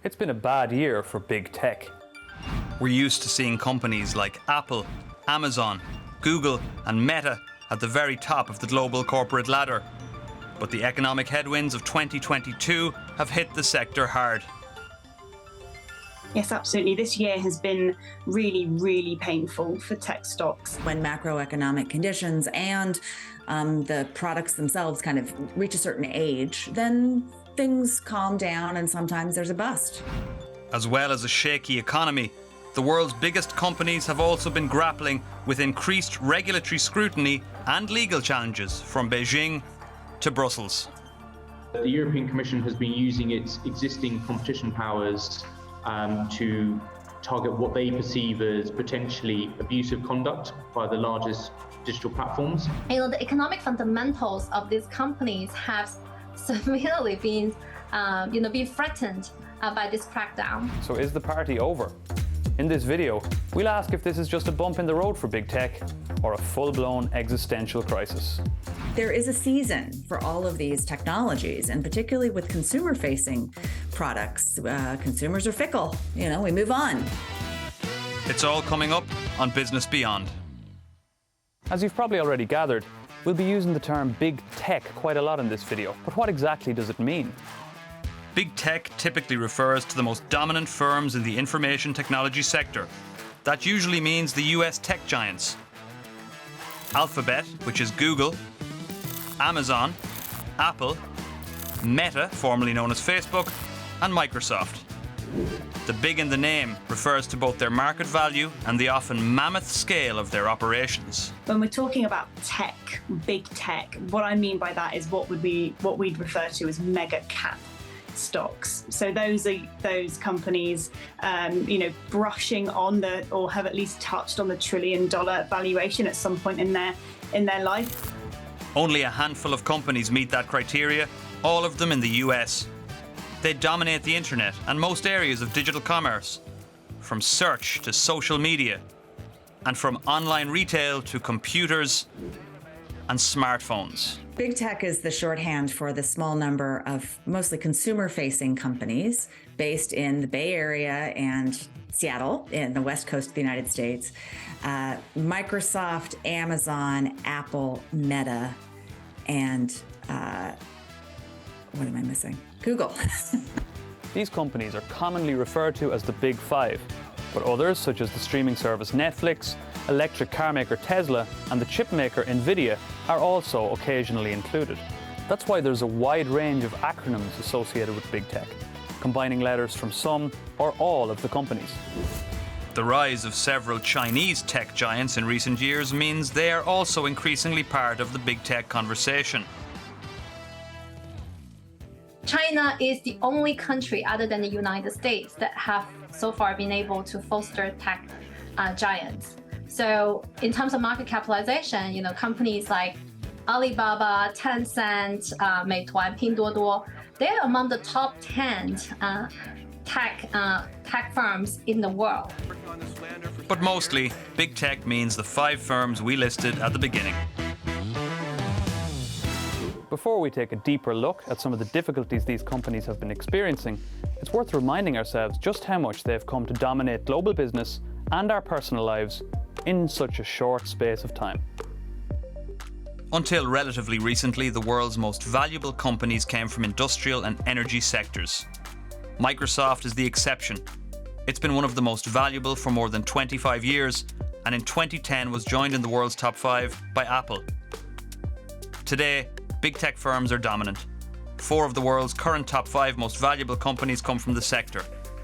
It's been a bad year for big tech. We're used to seeing companies like Apple, Amazon, Google and Meta at the very top of the global corporate ladder. But the economic headwinds of 2022 have hit the sector hard. Yes, absolutely. This year has been really, really painful for tech stocks. When macroeconomic conditions and the products themselves kind of reach a certain age, then things calm down and sometimes there's a bust. As well as a shaky economy, the world's biggest companies have also been grappling with increased regulatory scrutiny and legal challenges from Beijing to Brussels. The European Commission has been using its existing competition powers to target what they perceive as potentially abusive conduct by the largest digital platforms. The economic fundamentals of these companies have severely been, being threatened by this crackdown. So is the party over? In this video, we'll ask if this is just a bump in the road for big tech or a full-blown existential crisis. There is a season for all of these technologies, and particularly with consumer-facing products. Consumers are fickle. We move on. It's all coming up on Business Beyond. As you've probably already gathered, we'll be using the term big tech quite a lot in this video. But what exactly does it mean? Big tech typically refers to the most dominant firms in the information technology sector. That usually means the US tech giants. Alphabet, which is Google, Amazon, Apple, Meta, formerly known as Facebook, and Microsoft. The big in the name refers to both their market value and the often mammoth scale of their operations. When we're talking about tech, big tech, what I mean by that is what we'd refer to as mega cap stocks. So those are those companies, brushing on or have at least touched on the $1 trillion valuation at some point in their life. Only a handful of companies meet that criteria, all of them in the US. They dominate the internet and most areas of digital commerce, from search to social media, and from online retail to computers and smartphones. Big tech is the shorthand for the small number of mostly consumer-facing companies based in the Bay Area and Seattle in the west coast of the United States. Microsoft, Amazon, Apple, Meta, and what am I missing? Google. These companies are commonly referred to as the Big Five, but others, such as the streaming service Netflix, electric car maker Tesla, and the chip maker Nvidia, are also occasionally included. That's why there's a wide range of acronyms associated with big tech, combining letters from some or all of the companies. The rise of several Chinese tech giants in recent years means they are also increasingly part of the big tech conversation. China is the only country other than the United States that have so far been able to foster tech giants. So in terms of market capitalization, companies like Alibaba, Tencent, Meituan, Pinduoduo, they're among the top 10 tech firms in the world. But mostly, big tech means the 5 firms we listed at the beginning. Before we take a deeper look at some of the difficulties these companies have been experiencing, it's worth reminding ourselves just how much they've come to dominate global business and our personal lives in such a short space of time. Until relatively recently, the world's most valuable companies came from industrial and energy sectors. Microsoft is the exception. It's been one of the most valuable for more than 25 years, and in 2010 was joined in the world's top 5 by Apple. Today, big tech firms are dominant. 4 of the world's current top 5 most valuable companies come from the sector,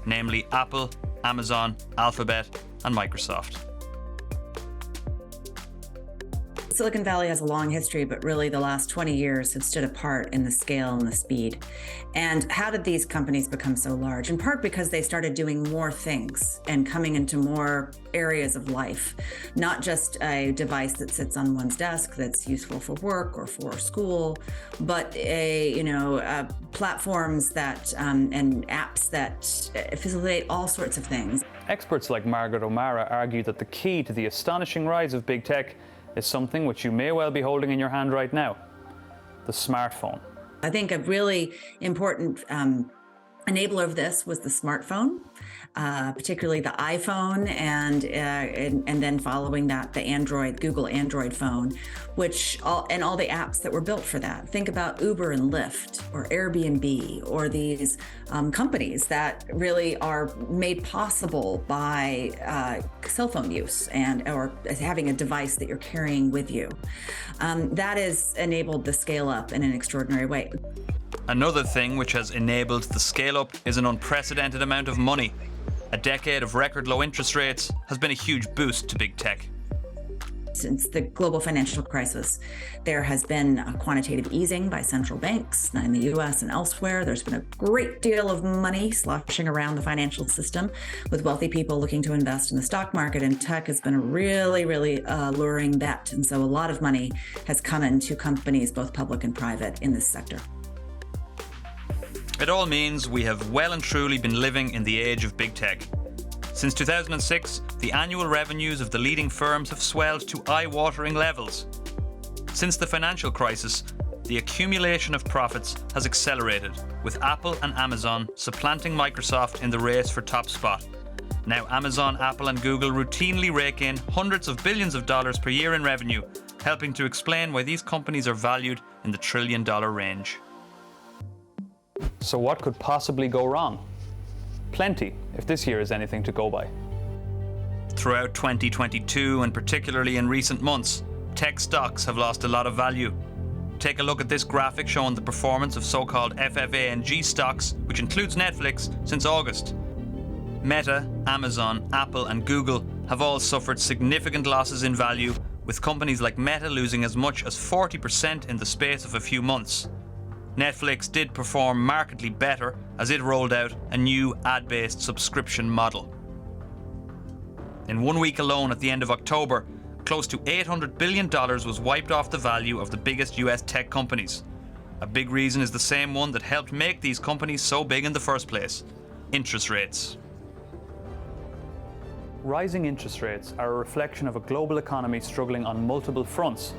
namely Apple, Amazon, Alphabet, and Microsoft. Silicon Valley has a long history, but really the last 20 years have stood apart in the scale and the speed. And how did these companies become so large? In part because they started doing more things and coming into more areas of life, not just a device that sits on one's desk that's useful for work or for school, but platforms that and apps that facilitate all sorts of things. Experts like Margaret O'Mara argue that the key to the astonishing rise of big tech is something which you may well be holding in your hand right now: the smartphone. I think a really important Enabler of this was the smartphone, particularly the iPhone, and then following that, the Android, Google Android phone, and all the apps that were built for that. Think about Uber and Lyft or Airbnb or these companies that really are made possible by cell phone use or having a device that you're carrying with you. That has enabled the scale up in an extraordinary way. Another thing which has enabled the scale-up is an unprecedented amount of money. A decade of record low interest rates has been a huge boost to big tech. Since the global financial crisis, there has been a quantitative easing by central banks in the US and elsewhere. There's been a great deal of money sloshing around the financial system with wealthy people looking to invest in the stock market, and tech has been a really, really alluring bet. And so a lot of money has come into companies, both public and private, in this sector. It all means we have well and truly been living in the age of big tech. Since 2006, the annual revenues of the leading firms have swelled to eye-watering levels. Since the financial crisis, the accumulation of profits has accelerated, with Apple and Amazon supplanting Microsoft in the race for top spot. Now Amazon, Apple and Google routinely rake in hundreds of billions of dollars per year in revenue, helping to explain why these companies are valued in the trillion-dollar range. So what could possibly go wrong? Plenty, if this year is anything to go by. Throughout 2022, and particularly in recent months, tech stocks have lost a lot of value. Take a look at this graphic showing the performance of so-called FFA&G stocks, which includes Netflix, since August. Meta, Amazon, Apple and Google have all suffered significant losses in value, with companies like Meta losing as much as 40% in the space of a few months. Netflix did perform markedly better as it rolled out a new ad-based subscription model. In 1 week alone at the end of October, close to $800 billion was wiped off the value of the biggest US tech companies. A big reason is the same one that helped make these companies so big in the first place: interest rates. Rising interest rates are a reflection of a global economy struggling on multiple fronts,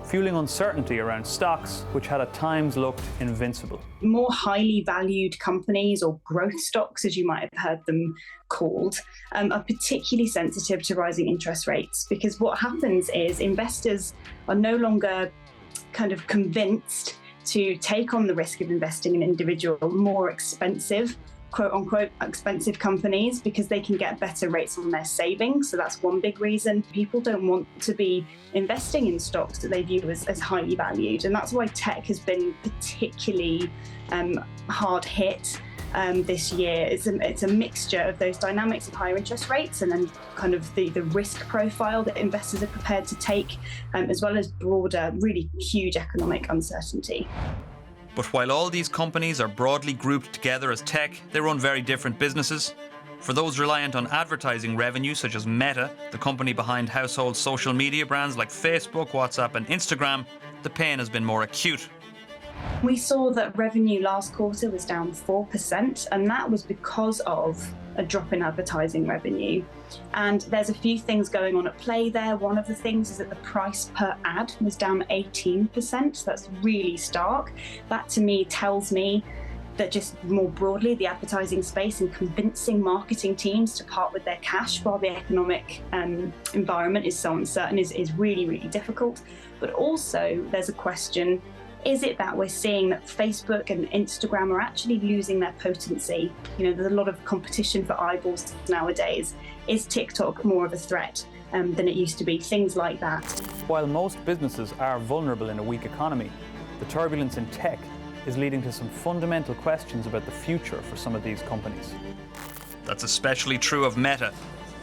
fueling uncertainty around stocks which had at times looked invincible. More highly valued companies, or growth stocks as you might have heard them called, are particularly sensitive to rising interest rates, because what happens is investors are no longer kind of convinced to take on the risk of investing in individual, more expensive, quote unquote, expensive companies, because they can get better rates on their savings. So that's one big reason. People don't want to be investing in stocks that they view as highly valued. And that's why tech has been particularly hard hit this year. It's a mixture of those dynamics of higher interest rates and then kind of the risk profile that investors are prepared to take, as well as broader, really huge economic uncertainty. But while all these companies are broadly grouped together as tech, they run very different businesses. For those reliant on advertising revenue, such as Meta, the company behind household social media brands like Facebook, WhatsApp and Instagram, the pain has been more acute. We saw that revenue last quarter was down 4%, and that was because of a drop in advertising revenue. And there's a few things going on at play there. One of the things is that the price per ad was down 18%. That's really stark. That to me tells me that just more broadly, the advertising space and convincing marketing teams to part with their cash while the economic environment is so uncertain is really, really difficult. But also there's a question, is it that we're seeing that Facebook and Instagram are actually losing their potency? You know, there's a lot of competition for eyeballs nowadays. Is TikTok more of a threat than it used to be? Things like that. While most businesses are vulnerable in a weak economy, the turbulence in tech is leading to some fundamental questions about the future for some of these companies. That's especially true of Meta.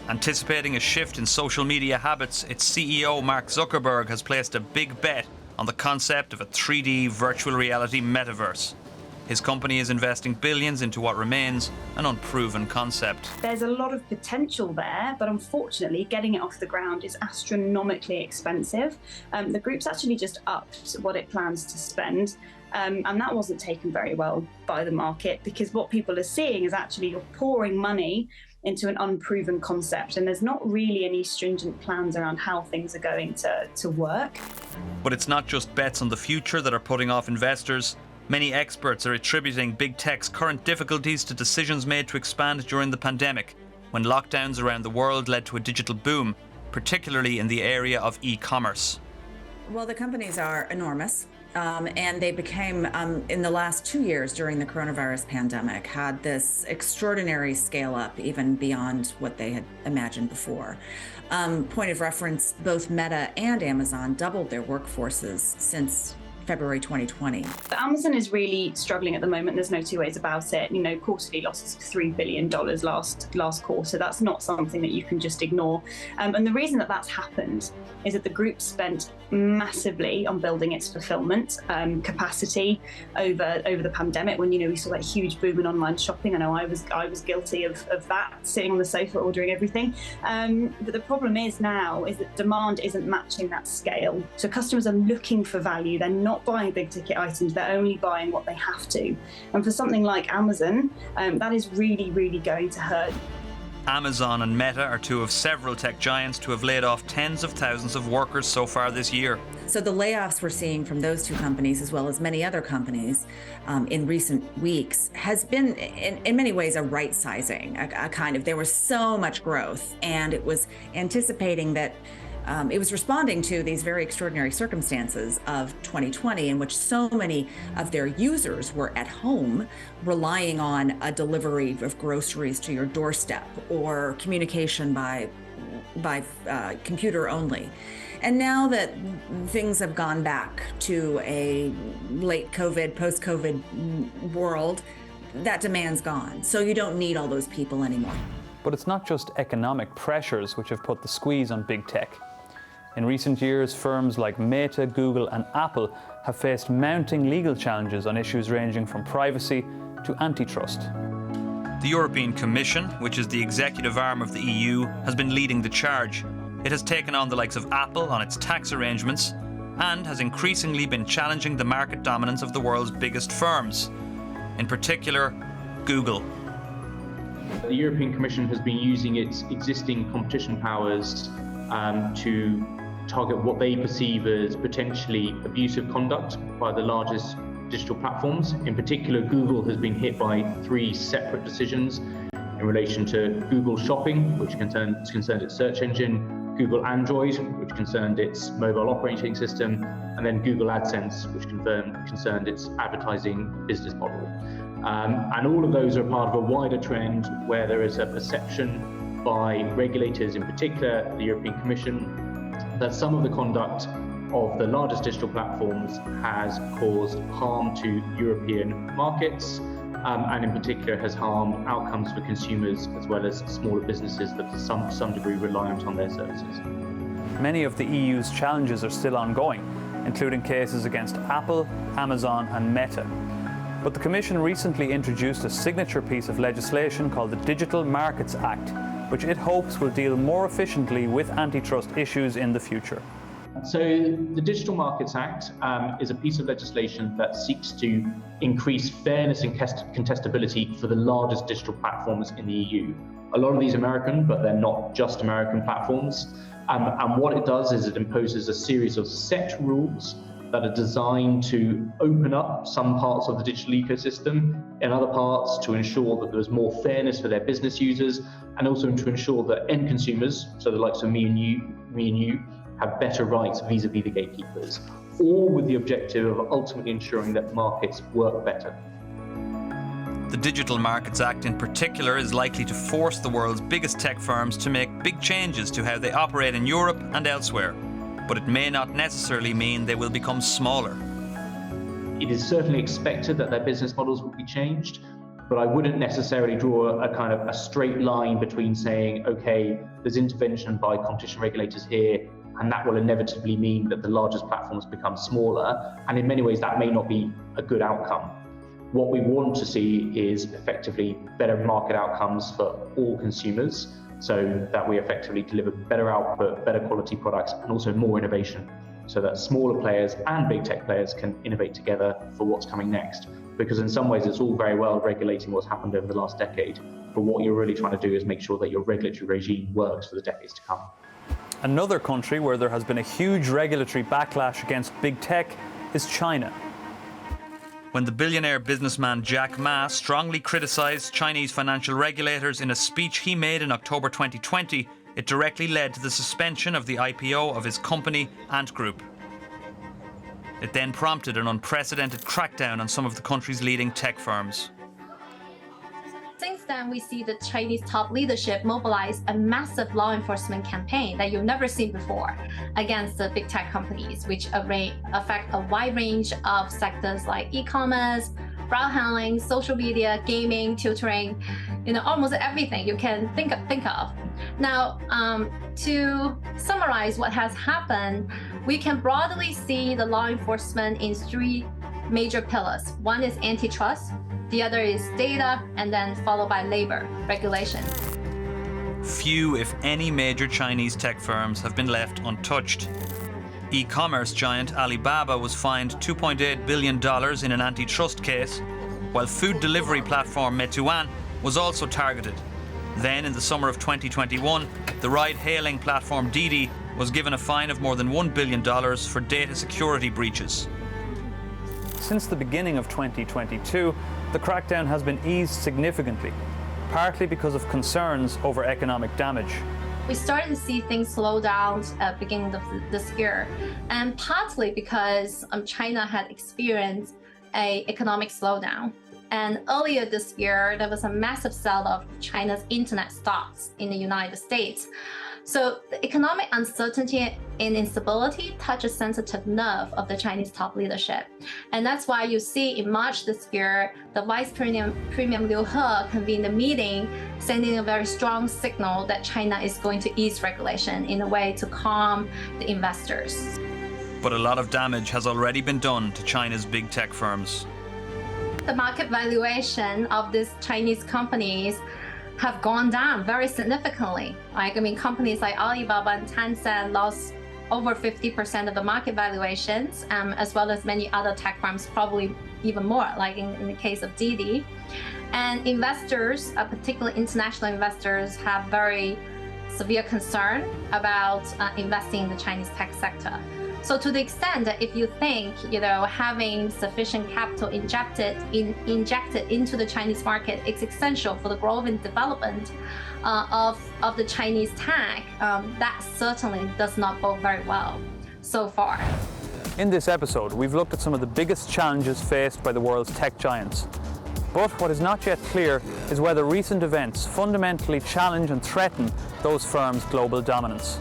Anticipating a shift in social media habits, its CEO Mark Zuckerberg has placed a big bet on the concept of a 3D virtual reality metaverse. His company is investing billions into what remains an unproven concept. There's a lot of potential there, but unfortunately getting it off the ground is astronomically expensive. The group's actually just upped what it plans to spend, and that wasn't taken very well by the market, because what people are seeing is actually you're pouring money into an unproven concept, and there's not really any stringent plans around how things are going to work. But it's not just bets on the future that are putting off investors. Many experts are attributing big tech's current difficulties to decisions made to expand during the pandemic, when lockdowns around the world led to a digital boom, particularly in the area of e-commerce. Well, the companies are enormous. And they became, in the last 2 years during the coronavirus pandemic, had this extraordinary scale up, even beyond what they had imagined before. Point of reference, both Meta and Amazon doubled their workforces since February 2020. Amazon is really struggling at the moment. There's no two ways about it. You know, quarterly losses of $3 billion last quarter. That's not something that you can just ignore. And the reason that that's happened is that the group spent massively on building its fulfillment capacity over the pandemic, when, you know, we saw that huge boom in online shopping. I know I was guilty of that, sitting on the sofa ordering everything. But the problem is now is that demand isn't matching that scale. So customers are looking for value. They're not buying big ticket items. They're only buying what they have to. And for something like Amazon, that is really, really going to hurt. Amazon and Meta are two of several tech giants to have laid off tens of thousands of workers so far this year. So the layoffs we're seeing from those two companies, as well as many other companies in recent weeks, has been in many ways a right sizing, a kind of, there was so much growth, and it was anticipating that it was responding to these very extraordinary circumstances of 2020, in which so many of their users were at home relying on a delivery of groceries to your doorstep, or communication by computer only. And now that things have gone back to a late COVID, post-COVID world, that demand's gone. So you don't need all those people anymore. But it's not just economic pressures which have put the squeeze on big tech. In recent years, firms like Meta, Google and Apple have faced mounting legal challenges on issues ranging from privacy to antitrust. The European Commission, which is the executive arm of the EU, has been leading the charge. It has taken on the likes of Apple on its tax arrangements, and has increasingly been challenging the market dominance of the world's biggest firms, in particular, Google. The European Commission has been using its existing competition powers to target what they perceive as potentially abusive conduct by the largest digital platforms. In particular, Google has been hit by 3 separate decisions in relation to Google Shopping, which concerned its search engine, Google Android, which concerned its mobile operating system, and then Google AdSense, which concerned its advertising business model. And all of those are part of a wider trend where there is a perception by regulators, in particular the European Commission, that some of the conduct of the largest digital platforms has caused harm to European markets, and in particular has harmed outcomes for consumers as well as smaller businesses that to some degree reliant on their services. Many of the EU's challenges are still ongoing, including cases against Apple, Amazon and Meta. But the Commission recently introduced a signature piece of legislation called the Digital Markets Act, which it hopes will deal more efficiently with antitrust issues in the future. So the Digital Markets Act is a piece of legislation that seeks to increase fairness and contestability for the largest digital platforms in the EU. A lot of these are American, but they're not just American platforms. And what it does is it imposes a series of set rules that are designed to open up some parts of the digital ecosystem, and other parts to ensure that there's more fairness for their business users, and also to ensure that end consumers, so the likes of me and you, have better rights vis-a-vis the gatekeepers, all with the objective of ultimately ensuring that markets work better. The Digital Markets Act in particular is likely to force the world's biggest tech firms to make big changes to how they operate in Europe and elsewhere, but it may not necessarily mean they will become smaller. It is certainly expected that their business models will be changed, but I wouldn't necessarily draw a kind of a straight line between saying, okay, there's intervention by competition regulators here, and that will inevitably mean that the largest platforms become smaller. And in many ways, that may not be a good outcome. What we want to see is effectively better market outcomes for all consumers, so that we effectively deliver better output, better quality products, and also more innovation, so that smaller players and big tech players can innovate together for what's coming next. Because in some ways, it's all very well regulating what's happened over the last decade, but what you're really trying to do is make sure that your regulatory regime works for the decades to come. Another country where there has been a huge regulatory backlash against big tech is China. when the billionaire businessman Jack Ma strongly criticized Chinese financial regulators in a speech he made in October 2020, it directly led to the suspension of the IPO of his company, Ant Group. It then prompted an unprecedented crackdown on some of the country's leading tech firms. Since then, we see the Chinese top leadership mobilize a massive law enforcement campaign that you've never seen before against the big tech companies, which affect a wide range of sectors like e-commerce, crowd handling, social media, gaming, tutoring, almost everything you can think of. Now, to summarize what has happened, we can broadly see the law enforcement in three major pillars. One is antitrust, the other is data, and then followed by labor regulation. Few, if any, major Chinese tech firms have been left untouched. E-commerce giant Alibaba was fined $2.8 billion in an antitrust case, while food delivery platform Meituan was also targeted. Then, in the summer of 2021, the ride-hailing platform Didi was given a fine of more than $1 billion for data security breaches. Since the beginning of 2022, the crackdown has been eased significantly, partly because of concerns over economic damage. We started to see things slow down at the beginning of this year, and partly because China had experienced an economic slowdown. And earlier this year, there was a massive sell-off of China's internet stocks in the United States. So the economic uncertainty and instability touch a sensitive nerve of the Chinese top leadership. And that's why you see in March this year, the Vice Premier Liu He convened a meeting, sending a very strong signal that China is going to ease regulation in a way to calm the investors. But a lot of damage has already been done to China's big tech firms. The market valuation of these Chinese companies have gone down very significantly. Companies like Alibaba and Tencent lost over 50% of the market valuations, as well as many other tech firms, probably even more, like in the case of Didi. And investors, particularly international investors, have very severe concern about investing in the Chinese tech sector. So to the extent that if you think, having sufficient capital injected into the Chinese market is essential for the growth and development of the Chinese tech, that certainly does not bode very well so far. In this episode, we've looked at some of the biggest challenges faced by the world's tech giants. But what is not yet clear is whether recent events fundamentally challenge and threaten those firms' global dominance.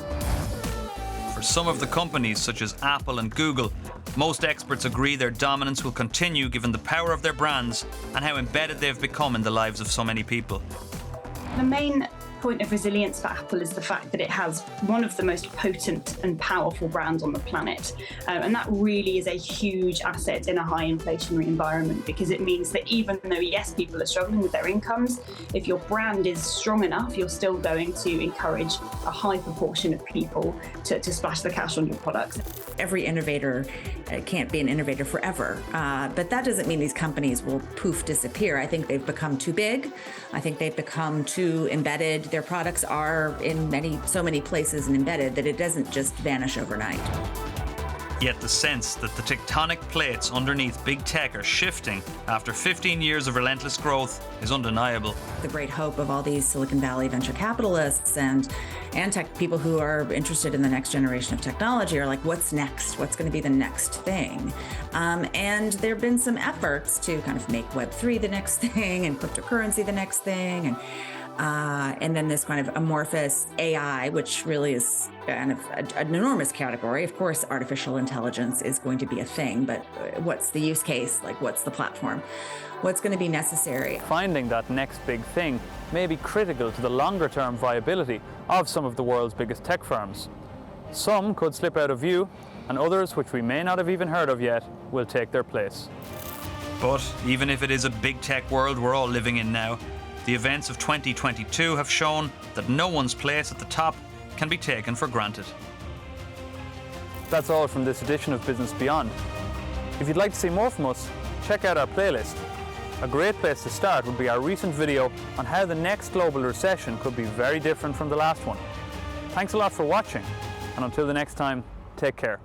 For some of the companies, such as Apple and Google, most experts agree their dominance will continue given the power of their brands and how embedded they've become in the lives of so many people. The main point of resilience for Apple is the fact that it has one of the most potent and powerful brands on the planet. And that really is a huge asset in a high inflationary environment, because it means that even though, yes, people are struggling with their incomes, if your brand is strong enough, you're still going to encourage a high proportion of people to splash the cash on your products. Every innovator can't be an innovator forever, but that doesn't mean these companies will poof disappear. I think they've become too big. I think they've become too embedded. Their products are in so many places and embedded that it doesn't just vanish overnight. Yet the sense that the tectonic plates underneath big tech are shifting after 15 years of relentless growth is undeniable. The great hope of all these Silicon Valley venture capitalists and tech people who are interested in the next generation of technology are like, what's next? What's going to be the next thing? And there have been some efforts to kind of make Web3 the next thing and cryptocurrency the next thing. And then this kind of amorphous AI, which really is kind of an enormous category. Of course, artificial intelligence is going to be a thing, but what's the use case? Like, what's the platform? What's going to be necessary? Finding that next big thing may be critical to the longer-term viability of some of the world's biggest tech firms. Some could slip out of view, and others, which we may not have even heard of yet, will take their place. But even if it is a big tech world we're all living in now, the events of 2022 have shown that no one's place at the top can be taken for granted. That's all from this edition of Business Beyond. If you'd like to see more from us, check out our playlist. A great place to start would be our recent video on how the next global recession could be very different from the last one. Thanks a lot for watching, and until the next time, take care.